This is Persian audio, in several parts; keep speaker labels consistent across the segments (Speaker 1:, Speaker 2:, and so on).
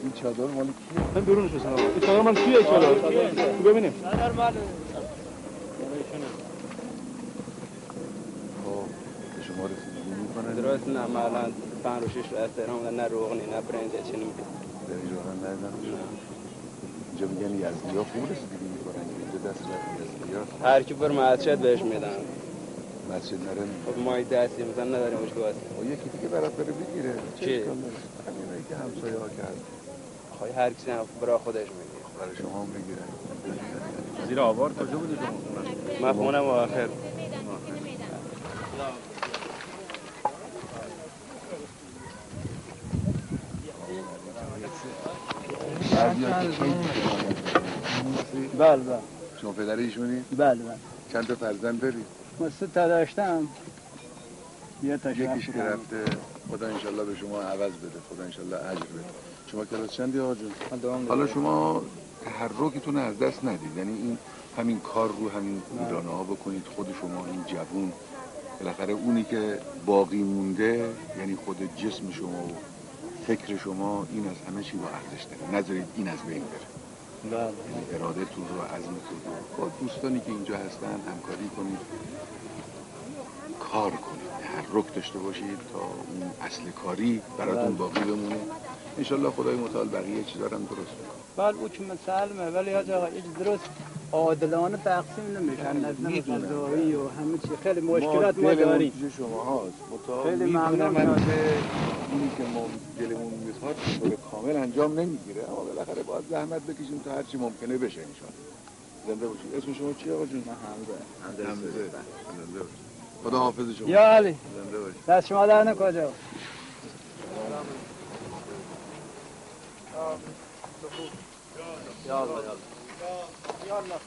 Speaker 1: این چادر مال کیه؟
Speaker 2: من بیرونش بسنم آقا. این چادر مال کیه چادر؟ ببینیم.
Speaker 3: چادر مال
Speaker 1: شما رسیدگی میکنه؟
Speaker 4: درست نه ما الان 5 و 6 رسته هم نه روغنی نه برنج چی نمیده.
Speaker 1: برنج روغن ندادن؟ اینجا میگن یزدی‌ها خوب رسیدگی میکنن اینجا دست یزدی‌ها
Speaker 4: هر کی بر مسجد بهش میدن.
Speaker 1: مسجد نره
Speaker 4: خب ما دستی مثلا نداریم اش گاز.
Speaker 1: و یکی دیگه برات بره بگیره.
Speaker 4: چی؟
Speaker 1: همینایی که همسایه ها کرد.
Speaker 4: خواهی هر کسی هم برای خودش میگیره.
Speaker 1: برای شما هم بگیره.
Speaker 2: زیر آوار کجا بودی شما؟
Speaker 4: من خونم آخر.
Speaker 3: بله بله.
Speaker 1: شما پدر ایشونی؟
Speaker 3: بله بله.
Speaker 1: چند تا فرزند داری؟
Speaker 3: من 3 تا داشتم.
Speaker 1: یکیش که رفته خدا انشالله به شما عوض بده، خدا انشالله اجر بده. شما کلاس چندی آقا جون؟ حالا شما تحرکتون از دست ندید، یعنی این همین کار رو همین ایرانه ها بکنید. خود شما این جوون بالاخره اونی که باقی مونده یعنی خود جسم شما و فکر شما این از همه چی با ارزش داره. نذارید این از بین بره. یعنی ارادتون رو، عزمتون رو با دوستانی که اینجا هستن همکاری کنید، کار کنید، تحرک داشته باشید تا اون اصل کاری براتون باقی بمونه. انشالله خدای متعال بقیه چیزا رو هم درست میکنه.
Speaker 3: بله او که مسلمه ولی آقا هیچ درست عادلانه تقسیم نمیشن. نظم قضایی و همه چی خیلی مشکلات ما داریم.
Speaker 1: پیش شما هاست.
Speaker 3: خیلی
Speaker 1: ممنون
Speaker 3: ممنون.
Speaker 1: اینی که ما دلمون میخواد به طور کامل انجام نمیگیره، اما بالاخره باید زحمت بکشیم تا هرچی ممکنه بشه انشالله. زنده باشید. اسم شما چیه آقا جون؟ حمزه. زنده باشید. خدا حافظ شما.
Speaker 3: یا علی.
Speaker 1: زنده باشید.
Speaker 3: دست شما در نکجا.
Speaker 4: یا الله یا الله.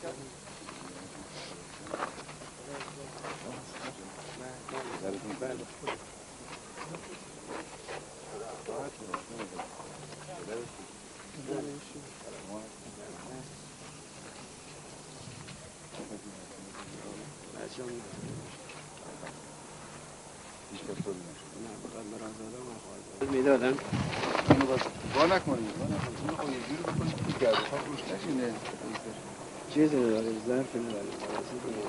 Speaker 4: میدادن
Speaker 1: اینو باز با نکنید. اینو خود یه جوری بکنید که گرد خواه روش نشینه.
Speaker 4: چیزی نداره ظرف نداره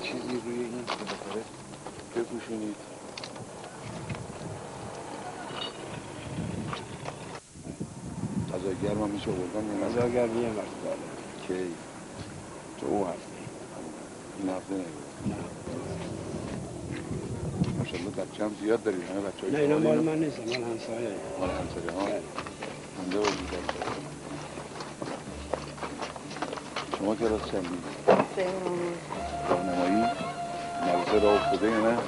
Speaker 1: چیزی روی این بالاخره بپوشونید. غذا گرم هم میشه بردن یا نه؟
Speaker 4: غذا گرم یه وقت داره
Speaker 1: کی؟
Speaker 4: تو او هفته
Speaker 1: این هفته نگه ماشاءالله بچه هم زیاد دارید همه بچه های
Speaker 4: نه اینا مال من نیست مال همسایه
Speaker 1: مال همسایه ها همده باشید بچه شما کلاس چندی؟ راهنمایی؟ مدرسه راه افتاده یا نه؟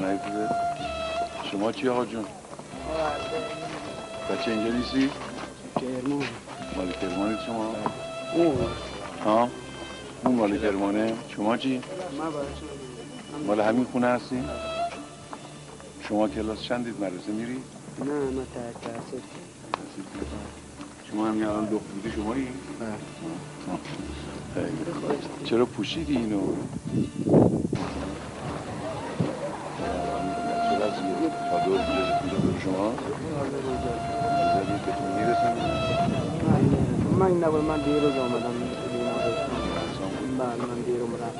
Speaker 1: نه نیفتاده؟ شما چی آقا جون؟ بچه اینجا نیستی؟
Speaker 4: کرمان
Speaker 1: مال کرمانید شما؟
Speaker 4: اون
Speaker 1: ها؟ اون مال کرمانه؟ شما چی؟ مال همین خونه هستی؟ شما کلاس چندید مدرسه میری؟
Speaker 4: نه من تحصیل
Speaker 1: شما هم یه الان دختر بودی شمایی؟ خیلی خوش. چرا پوشیدی اینو؟ چرا از یه چادر بوده برای شما؟ بذارید بهتون میرسن؟
Speaker 4: من دیروز آمدم من دیر اومدم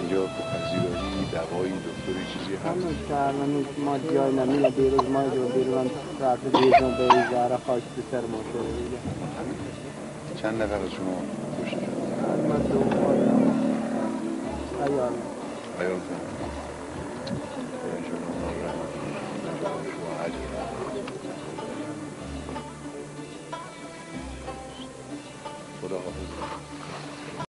Speaker 1: اینجا پذیرایی، دوایی، دکتری چیزی هست؟
Speaker 4: ما جای نمیده دیروز ما دیروز من رفت دیروز به ایزاره خواست سر موتور
Speaker 1: چند نفر از شما کشته شد؟
Speaker 4: من دو ایال
Speaker 1: ایالتون؟ خدا انشاءالله اونا رو رحمت کنه. شما عجب